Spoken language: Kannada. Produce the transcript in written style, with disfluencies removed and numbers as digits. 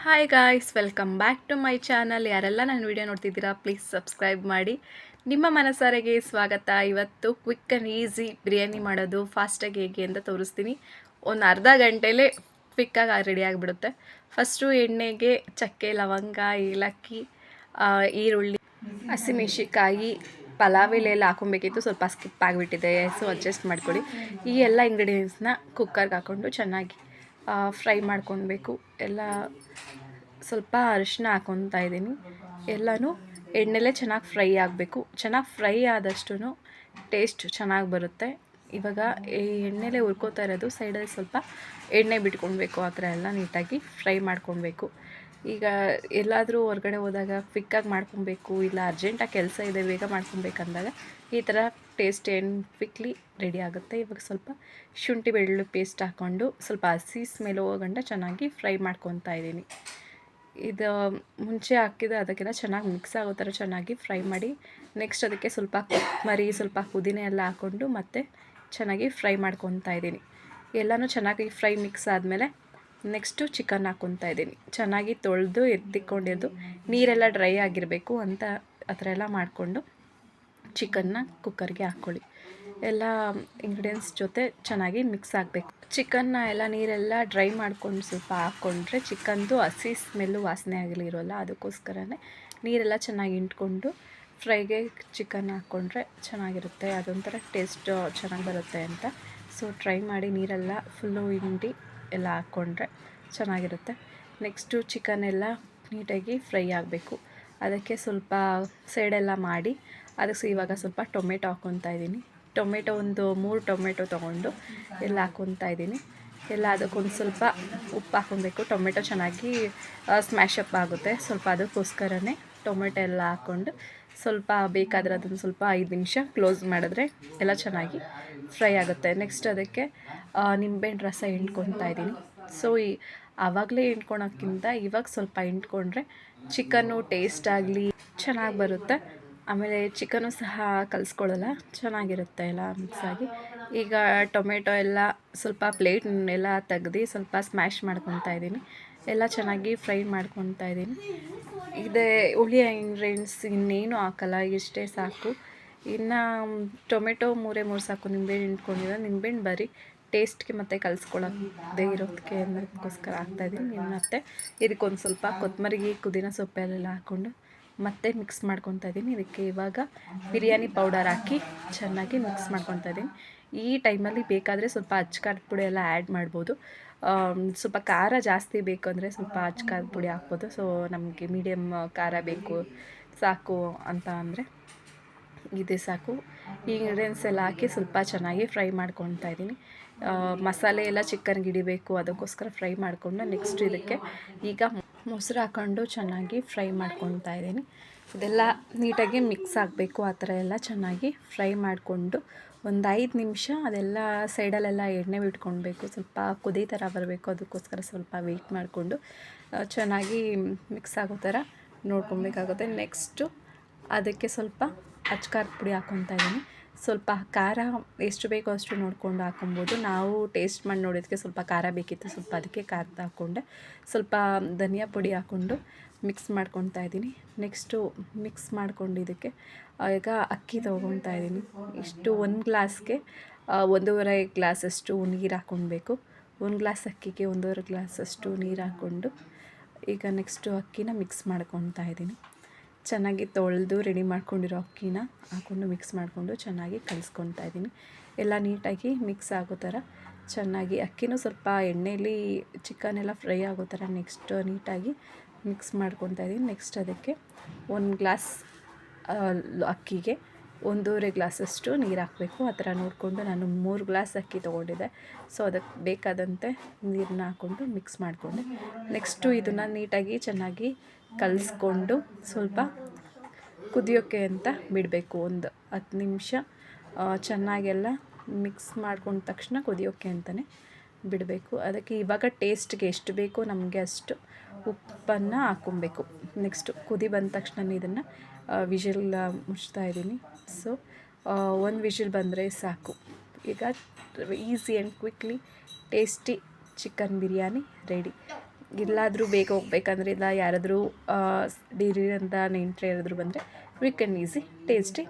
Hi guys, welcome back to my channel. ಯಾರೆಲ್ಲ ನನ್ನ ವಿಡಿಯೋ ನೋಡ್ತಿದ್ದೀರಾ ಪ್ಲೀಸ್ ಸಬ್ಸ್ಕ್ರೈಬ್ ಮಾಡಿ. ನಿಮ್ಮ ಮನಸಾರೆಗೆ ಸ್ವಾಗತ. ಇವತ್ತು ಕ್ವಿಕ್ ಆ್ಯಂಡ್ ಈಸಿ ಬಿರಿಯಾನಿ ಮಾಡೋದು ಫಾಸ್ಟಾಗಿ ಹೇಗೆ ಅಂತ ತೋರಿಸ್ತೀನಿ. ಒಂದು ಅರ್ಧ ಗಂಟೆಲೇ ಕ್ವಿಕ್ಕಾಗಿ ರೆಡಿ ಆಗಿಬಿಡುತ್ತೆ. ಫಸ್ಟು ಎಣ್ಣೆಗೆ ಚಕ್ಕೆ, ಲವಂಗ, ಏಲಕ್ಕಿ, ಈರುಳ್ಳಿ, ಹಸಿಮೆಣ್ಸಿಕಾಯಿ, ಪಲಾವ್ ಎಲೆ ಹಾಕೊಬೇಕಿತ್ತು, ಸ್ವಲ್ಪ ಸ್ಕಿಪ್ ಆಗಿಬಿಟ್ಟಿದೆ, ಸೊ ಅಡ್ಜಸ್ಟ್ ಮಾಡ್ಕೊಳ್ಳಿ. ಈ ಎಲ್ಲ ಇಂಗ್ರೀಡಿಯೆಂಟ್ಸ್ನ ಕುಕ್ಕರ್ಗೆ ಹಾಕ್ಕೊಂಡು ಚೆನ್ನಾಗಿ ಫ್ರೈ ಮಾಡ್ಕೊಳ್ಬೇಕು. ಎಲ್ಲ ಸ್ವಲ್ಪ ಅರಿಶಿನ ಹಾಕ್ಕೊತಾ ಇದ್ದೀನಿ. ಎಲ್ಲನೂ ಎಣ್ಣೆಲೇ ಚೆನ್ನಾಗಿ ಫ್ರೈ ಆಗಬೇಕು. ಚೆನ್ನಾಗಿ ಫ್ರೈ ಆದಷ್ಟು ಟೇಸ್ಟ್ ಚೆನ್ನಾಗಿ ಬರುತ್ತೆ. ಇವಾಗ ಈ ಎಣ್ಣೆಲೇ ಹುರ್ಕೋತಾ ಇರೋದು, ಸೈಡಲ್ಲಿ ಸ್ವಲ್ಪ ಎಣ್ಣೆ ಬಿಟ್ಕೊಳ್ಬೇಕು. ಆ ಥರ ಎಲ್ಲ ನೀಟಾಗಿ ಫ್ರೈ ಮಾಡ್ಕೊಳ್ಬೇಕು. ಈಗ ಎಲ್ಲಾದರೂ ಹೊರಗಡೆ ಹೋದಾಗ ಕ್ವಿಕ್ಕಾಗಿ ಮಾಡ್ಕೊಬೇಕು, ಇಲ್ಲ ಅರ್ಜೆಂಟಾಗಿ ಕೆಲಸ ಇದೆ ಬೇಗ ಮಾಡ್ಕೊಬೇಕಂದಾಗ ಈ ಥರ ಟೇಸ್ಟ್ ಏನು ಕ್ವಿಕ್ಲಿ ರೆಡಿ ಆಗುತ್ತೆ. ಇವಾಗ ಸ್ವಲ್ಪ ಶುಂಠಿ ಬೆಳ್ಳುಳ್ಳಿ ಪೇಸ್ಟ್ ಹಾಕ್ಕೊಂಡು ಸ್ವಲ್ಪ ಹಸಿ ಸ್ಮೆಲ್ ಹೋಗಂಟ ಚೆನ್ನಾಗಿ ಫ್ರೈ ಮಾಡ್ಕೊತಾ ಇದ್ದೀನಿ. ಇದು ಮುಂಚೆ ಹಾಕಿದ ಅದಕ್ಕೆಲ್ಲ ಚೆನ್ನಾಗಿ ಮಿಕ್ಸ್ ಆಗೋ ಥರ ಚೆನ್ನಾಗಿ ಫ್ರೈ ಮಾಡಿ, ನೆಕ್ಸ್ಟ್ ಅದಕ್ಕೆ ಸ್ವಲ್ಪ ಕೊತ್ತಂಬರಿ, ಸ್ವಲ್ಪ ಪುದೀನ ಎಲ್ಲ ಹಾಕ್ಕೊಂಡು ಮತ್ತೆ ಚೆನ್ನಾಗಿ ಫ್ರೈ ಮಾಡ್ಕೊತಾ ಇದ್ದೀನಿ. ಎಲ್ಲನೂ ಚೆನ್ನಾಗಿ ಫ್ರೈ ಮಿಕ್ಸ್ ಆದಮೇಲೆ ನೆಕ್ಸ್ಟು ಚಿಕನ್ ಹಾಕ್ಕೊತಾ ಇದ್ದೀನಿ. ಚೆನ್ನಾಗಿ ತೊಳೆದು ಎತ್ತಿಕೊಂಡಿದ್ದು, ನೀರೆಲ್ಲ ಡ್ರೈ ಆಗಿರಬೇಕು ಅಂತ ಆ ಥರ ಎಲ್ಲ ಮಾಡಿಕೊಂಡು ಚಿಕನ್ನ ಕುಕ್ಕರ್ಗೆ ಹಾಕ್ಕೊಳ್ಳಿ. ಎಲ್ಲ ಇಂಗ್ರೀಡಿಯೆಂಟ್ಸ್ ಜೊತೆ ಚೆನ್ನಾಗಿ ಮಿಕ್ಸ್ ಆಗಬೇಕು. ಚಿಕನ್ನ ಎಲ್ಲ ನೀರೆಲ್ಲ ಡ್ರೈ ಮಾಡ್ಕೊಂಡು ಸ್ವಲ್ಪ ಹಾಕ್ಕೊಂಡ್ರೆ ಚಿಕನ್ದು ಹಸಿ ಸ್ಮೆಲ್ಲು ವಾಸನೆ ಆಗಲಿರೋಲ್ಲ. ಅದಕ್ಕೋಸ್ಕರನೇ ನೀರೆಲ್ಲ ಚೆನ್ನಾಗಿ ಇಂಟ್ಕೊಂಡು ಫ್ರೈಗೆ ಚಿಕನ್ ಹಾಕ್ಕೊಂಡ್ರೆ ಚೆನ್ನಾಗಿರುತ್ತೆ. ಅದೊಂಥರ ಟೇಸ್ಟ್ ಚೆನ್ನಾಗಿ ಬರುತ್ತೆ ಅಂತ. ಸೊ ಟ್ರೈ ಮಾಡಿ ನೀರೆಲ್ಲ ಫುಲ್ಲು ಹಿಂಡಿ ಎಲ್ಲ ಹಾಕ್ಕೊಂಡ್ರೆ ಚೆನ್ನಾಗಿರುತ್ತೆ. ನೆಕ್ಸ್ಟು ಚಿಕನ್ ಎಲ್ಲ ನೀಟಾಗಿ ಫ್ರೈ ಆಗಬೇಕು. ಅದಕ್ಕೆ ಸ್ವಲ್ಪ ಸೈಡೆಲ್ಲ ಮಾಡಿ ಅದಕ್ಕೆ ಇವಾಗ ಸ್ವಲ್ಪ ಟೊಮೆಟೊ ಹಾಕ್ಕೊತಾ ಇದ್ದೀನಿ. ಟೊಮೆಟೊ ಒಂದು 3 ಟೊಮೆಟೊ ತೊಗೊಂಡು ಎಲ್ಲ ಹಾಕ್ಕೊತಾ ಇದ್ದೀನಿ. ಎಲ್ಲ ಅದಕ್ಕೊಂದು ಸ್ವಲ್ಪ ಉಪ್ಪು ಹಾಕ್ಕೊಬೇಕು. ಟೊಮೆಟೊ ಚೆನ್ನಾಗಿ ಸ್ಮ್ಯಾಶಪ್ ಆಗುತ್ತೆ. ಸ್ವಲ್ಪ ಅದಕ್ಕೋಸ್ಕರನೇ ಟೊಮೆಟೊ ಎಲ್ಲ ಹಾಕ್ಕೊಂಡು ಸ್ವಲ್ಪ ಬೇಕಾದರೆ ಅದನ್ನು ಸ್ವಲ್ಪ 5 ನಿಮಿಷ ಕ್ಲೋಸ್ ಮಾಡಿದ್ರೆ ಎಲ್ಲ ಚೆನ್ನಾಗಿ ಫ್ರೈ ಆಗುತ್ತೆ. ನೆಕ್ಸ್ಟ್ ಅದಕ್ಕೆ ನಿಂಬೆಹಣ್ಣು ರಸ ಹಿಂಡ್ಕೊತಾ ಇದ್ದೀನಿ. ಸೊ ಆವಾಗಲೇ ಹಿಂಡ್ಕೊಳೋಕ್ಕಿಂತ ಇವಾಗ ಸ್ವಲ್ಪ ಹಿಂಡ್ಕೊಂಡ್ರೆ ಚಿಕನ್ನು ಟೇಸ್ಟ್ ಆಗಲಿ ಚೆನ್ನಾಗಿ ಬರುತ್ತೆ. ಆಮೇಲೆ ಚಿಕನ್ನು ಸಹ ಕಲಿಸ್ಕೊಳ್ಳಲ್ಲ, ಚೆನ್ನಾಗಿರುತ್ತೆ ಎಲ್ಲ ಮಿಕ್ಸಾಗಿ. ಈಗ ಟೊಮೆಟೊ ಎಲ್ಲ ಸ್ವಲ್ಪ ಪ್ಲೇಟ್ನೆಲ್ಲ ತೆಗ್ದು ಸ್ವಲ್ಪ ಸ್ಮ್ಯಾಶ್ ಮಾಡ್ಕೊತಾ ಇದ್ದೀನಿ. ಎಲ್ಲ ಚೆನ್ನಾಗಿ ಫ್ರೈ ಮಾಡ್ಕೊತಾ ಇದ್ದೀನಿ. ಇದೇ ಹುಳಿ ಇಂಗ್ರೀಡಿಯೆಂಟ್ಸ್ ಇನ್ನೇನು ಹಾಕಲ್ಲ, ಇಷ್ಟೇ ಸಾಕು. ಇನ್ನು ಟೊಮೆಟೊ 3 ಸಾಕು. ನಿಂಬೆಹಣ್ಣು ಹಿಂಡ್ಕೊಂಡಿರೋ ನಿಂಬೆಹಣ್ಣು ಬರೀ ಟೇಸ್ಟ್ಗೆ ಮತ್ತು ಕಲಿಸ್ಕೊಳ್ಳೋದೇ ಇರೋದಕ್ಕೆ ಅನ್ನೋದಕ್ಕೋಸ್ಕರ ಹಾಕ್ತಾಯಿದ್ದೀನಿ. ಮತ್ತು ಇದಕ್ಕೊಂದು ಸ್ವಲ್ಪ ಕೊತ್ತಂಬರಿ, ಪುದೀನ ಸೊಪ್ಪೆಲ್ಲ ಹಾಕ್ಕೊಂಡು ಮತ್ತೆ ಮಿಕ್ಸ್ ಮಾಡ್ಕೊತಾ ಇದ್ದೀನಿ. ಇದಕ್ಕೆ ಇವಾಗ ಬಿರಿಯಾನಿ ಪೌಡರ್ ಹಾಕಿ ಚೆನ್ನಾಗಿ ಮಿಕ್ಸ್ ಮಾಡ್ಕೊತಾ ಇದ್ದೀನಿ. ಈ ಟೈಮಲ್ಲಿ ಬೇಕಾದರೆ ಸ್ವಲ್ಪ ಅಚ್ಕಾರದ ಪುಡಿ ಎಲ್ಲ ಆ್ಯಡ್ ಮಾಡ್ಬೋದು. ಸ್ವಲ್ಪ ಖಾರ ಜಾಸ್ತಿ ಬೇಕು ಅಂದರೆ ಸ್ವಲ್ಪ ಅಚ್ಕಾರದ ಪುಡಿ ಹಾಕ್ಬೋದು. ಸೊ ನಮಗೆ ಮೀಡಿಯಮ್ ಖಾರ ಬೇಕು ಸಾಕು ಅಂತ ಅಂದರೆ ಇದೇ ಸಾಕು. ಈ ಇಂಗ್ರೀಡಿಯೆಂಟ್ಸ್ ಎಲ್ಲ ಹಾಕಿ ಸ್ವಲ್ಪ ಚೆನ್ನಾಗಿ ಫ್ರೈ ಮಾಡ್ಕೊತಾ ಇದ್ದೀನಿ. ಮಸಾಲೆ ಎಲ್ಲ ಚಿಕನ್ಗೆ ಹಿಡಿಬೇಕು, ಅದಕ್ಕೋಸ್ಕರ ಫ್ರೈ ಮಾಡಿಕೊಂಡು ನೆಕ್ಸ್ಟ್ ಇದಕ್ಕೆ ಈಗ ಮೊಸರು ಹಾಕ್ಕೊಂಡು ಚೆನ್ನಾಗಿ ಫ್ರೈ ಮಾಡ್ಕೊತಾ ಇದ್ದೀನಿ. ಇದೆಲ್ಲ ನೀಟಾಗಿ ಮಿಕ್ಸ್ ಆಗಬೇಕು. ಆ ಥರ ಎಲ್ಲ ಚೆನ್ನಾಗಿ ಫ್ರೈ ಮಾಡಿಕೊಂಡು ಒಂದು 5 ನಿಮಿಷ ಅದೆಲ್ಲ ಸೈಡಲ್ಲೆಲ್ಲ ಎಣ್ಣೆ ಬಿಟ್ಕೊಳ್ಬೇಕು. ಸ್ವಲ್ಪ ಕುದಿ ಥರ ಬರಬೇಕು, ಅದಕ್ಕೋಸ್ಕರ ಸ್ವಲ್ಪ ವೆಯ್ಟ್ ಮಾಡಿಕೊಂಡು ಚೆನ್ನಾಗಿ ಮಿಕ್ಸ್ ಆಗೋ ಥರ ನೋಡ್ಕೊಬೇಕಾಗುತ್ತೆ. ನೆಕ್ಸ್ಟು ಅದಕ್ಕೆ ಸ್ವಲ್ಪ ಅಚ್ಕಾರದ ಪುಡಿ ಹಾಕ್ಕೊತಾ ಇದ್ದೀನಿ. ಸ್ವಲ್ಪ ಖಾರ ಎಷ್ಟು ಬೇಕೋ ಅಷ್ಟು ನೋಡಿಕೊಂಡು ಹಾಕ್ಕೊಬೋದು. ನಾವು ಟೇಸ್ಟ್ ಮಾಡಿ ನೋಡೋದಕ್ಕೆ ಸ್ವಲ್ಪ ಖಾರ ಬೇಕಿತ್ತು, ಸ್ವಲ್ಪ ಅದಕ್ಕೆ ಖಾರದ ಹಾಕ್ಕೊಂಡೆ. ಸ್ವಲ್ಪ ಧನಿಯಾ ಪುಡಿ ಹಾಕ್ಕೊಂಡು ಮಿಕ್ಸ್ ಮಾಡ್ಕೊತಾ ಇದ್ದೀನಿ. ನೆಕ್ಸ್ಟು ಮಿಕ್ಸ್ ಮಾಡ್ಕೊಂಡು ಇದಕ್ಕೆ ಈಗ ಅಕ್ಕಿ ತೊಗೊತಾ ಇದ್ದೀನಿ. ಇಷ್ಟು 1 ಗ್ಲಾಸ್ಗೆ 1.5 ಗ್ಲಾಸಷ್ಟು ನೀರು ಹಾಕ್ಕೊಳ್ಬೇಕು. 1 ಗ್ಲಾಸ್ ಅಕ್ಕಿಗೆ 1.5 ಗ್ಲಾಸಷ್ಟು ನೀರು ಹಾಕ್ಕೊಂಡು ಈಗ ನೆಕ್ಸ್ಟು ಅಕ್ಕಿನ ಮಿಕ್ಸ್ ಮಾಡ್ಕೊತಾ ಇದ್ದೀನಿ. ಚೆನ್ನಾಗಿ ತೊಳೆದು ರೆಡಿ ಮಾಡ್ಕೊಂಡಿರೋ ಅಕ್ಕಿನ ಹಾಕ್ಕೊಂಡು ಮಿಕ್ಸ್ ಮಾಡಿಕೊಂಡು ಚೆನ್ನಾಗಿ ಕಲಿಸ್ಕೊತಾ ಇದ್ದೀನಿ. ಎಲ್ಲ ನೀಟಾಗಿ ಮಿಕ್ಸ್ ಆಗೋ ಥರ ಚೆನ್ನಾಗಿ ಅಕ್ಕಿನೂ ಸ್ವಲ್ಪ ಎಣ್ಣೆಯಲ್ಲಿ ಚಿಕನ್ ಫ್ರೈ ಆಗೋ ಥರ ನೆಕ್ಸ್ಟ್ ನೀಟಾಗಿ ಮಿಕ್ಸ್ ಮಾಡ್ಕೊತಾ ಇದ್ದೀನಿ. ನೆಕ್ಸ್ಟ್ ಅದಕ್ಕೆ 1 ಗ್ಲಾಸ್ ಅಕ್ಕಿಗೆ 1.5 ಗ್ಲಾಸಷ್ಟು ನೀರು ಹಾಕಬೇಕು. ಆ ಥರ ನೋಡಿಕೊಂಡು ನಾನು 3 ಗ್ಲಾಸ್ ಅಕ್ಕಿ ತೊಗೊಂಡಿದ್ದೆ. ಸೊ ಅದಕ್ಕೆ ಬೇಕಾದಂತೆ ನೀರನ್ನ ಹಾಕ್ಕೊಂಡು ಮಿಕ್ಸ್ ಮಾಡಿಕೊಂಡೆ. ನೆಕ್ಸ್ಟು ಇದನ್ನು ನೀಟಾಗಿ ಚೆನ್ನಾಗಿ ಕಲಿಸ್ಕೊಂಡು ಸ್ವಲ್ಪ ಕುದಿಯೋಕ್ಕೆ ಅಂತ ಬಿಡಬೇಕು. ಒಂದು 10 ನಿಮಿಷ ಚೆನ್ನಾಗೆಲ್ಲ ಮಿಕ್ಸ್ ಮಾಡ್ಕೊಂಡ ತಕ್ಷಣ ಕುದಿಯೋಕ್ಕೆ ಅಂತಲೇ ಬಿಡಬೇಕು. ಅದಕ್ಕೆ ಇವಾಗ ಟೇಸ್ಟ್ಗೆ ಎಷ್ಟು ಬೇಕೋ ನಮಗೆ ಅಷ್ಟು ಉಪ್ಪನ್ನು ಹಾಕ್ಕೊಬೇಕು. ನೆಕ್ಸ್ಟು ಕುದಿ ಬಂದ ತಕ್ಷಣ ಇದನ್ನು ವಿಷಲ್ ಮುಚ್ತಾ ಇದ್ದೀನಿ. ಸೊ 1 ವಿಷಲ್ ಬಂದರೆ ಸಾಕು. ಈಗ easy and quickly tasty chicken biryani ready. ಎಲ್ಲಾದರೂ ಬೇಗ ಹೋಗ್ಬೇಕಂದ್ರೆ ಇಲ್ಲ ಯಾರಾದರೂ ಡೀರಿ ಅಂತ ನೆಂಟರು ಯಾರಾದರೂ ಬಂದರೆ ಕ್ವಿಕ್ ಆ್ಯಂಡ್ ಈಸಿ ಟೇಸ್ಟಿ